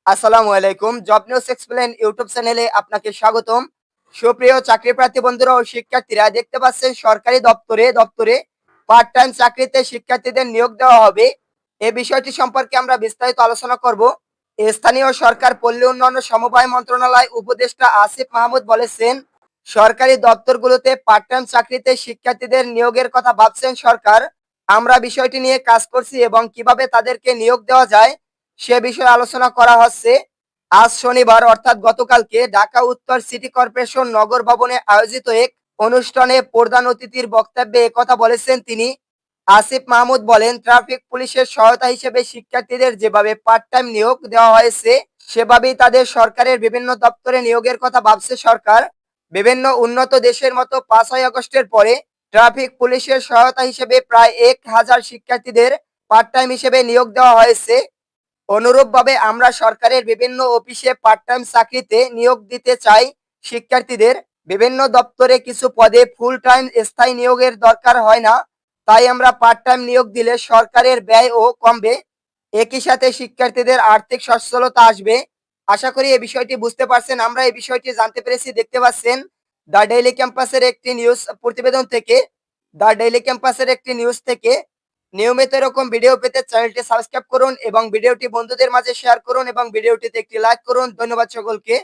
আসসালামু আলাইকুম। Job news explain YouTube চ্যানেলে আপনাকে স্বাগতম। সুপ্রিয় চাকরি প্রার্থী বন্ধুরা ও শিক্ষার্থীরা, দেখতে পাচ্ছেন সরকারি দপ্তরে পার্ট টাইম চাকরিতে শিক্ষার্থীদের নিয়োগ দেওয়া হবে। এই বিষয়টি সম্পর্কে আমরা বিস্তারিত আলোচনা করব। স্থানীয় সরকার পল্লী উন্নয়ন ও সমবায় মন্ত্রণালয় উপদেষ্টা আসিফ মাহমুদ বলেছেন, সরকারি দপ্তরগুলোতে পার্ট টাইম চাকরিতে শিক্ষার্থীদের নিয়োগের কথা ভাবছেন সরকার। আমরা বিষয়টি নিয়ে কাজ করছি এবং কিভাবে তাদেরকে নিয়োগ দেওয়া যায় সে বিষয়ে আলোচনা করা হচ্ছে। আজ শনিবার অর্থাৎ গতকালকে ঢাকা উত্তর সিটি কর্পোরেশন নগর ভবনে আয়োজিত এক অনুষ্ঠানে প্রধান অতিথির বক্তব্যে একথা বলেছেন তিনি। আসিফ মাহমুদ বলেন, ট্রাফিক পুলিশের সহায়তা হিসেবে শিক্ষার্থীদের যেভাবে পার্ট টাইম নিয়োগ দেওয়া হয়েছে সেভাবেই তাদের সরকারের বিভিন্ন দপ্তরে নিয়োগের কথা ভাবছে সরকার। বিভিন্ন উন্নত দেশের মতো 5ই আগস্টের পরে ট্রাফিক পুলিশের সহায়তা হিসেবে প্রায় 1,000 শিক্ষার্থীদের পার্ট টাইম হিসেবে নিয়োগ দেওয়া হয়েছে। অনুরূপভাবে আমরা সরকারের বিভিন্ন অফিসে পার্ট টাইম চাকরিতে নিয়োগ দিতে চাই শিক্ষার্থীদের। বিভিন্ন দপ্তরে কিছু পদে ফুল টাইম স্থায়ী নিয়োগের দরকার হয় না, তাই আমরা পার্ট টাইম নিয়োগ দিলে সরকারের ব্যয়ও কমবে, একই সাথে শিক্ষার্থীদের আর্থিক সচ্ছলতা আসবে। আশা করি এই বিষয়টি বুঝতে পারছেন। আমরা এই বিষয়টি জানতে পেরেছি, দেখতে পাচ্ছেন দ্য ডেইলি ক্যাম্পাসের একটি নিউজ প্রতিবেদন থেকে। দ্য ডেইলি ক্যাম্পাসের একটি নিউজ থেকে নিয়মিত এরকম ভিডিও পেতে চ্যানেলটি সাবস্ক্রাইব করুন এবং ভিডিওটি বন্ধুদের মাঝে শেয়ার করুন এবং ভিডিওটিতে একটি লাইক করুন। ধন্যবাদ সকলকে।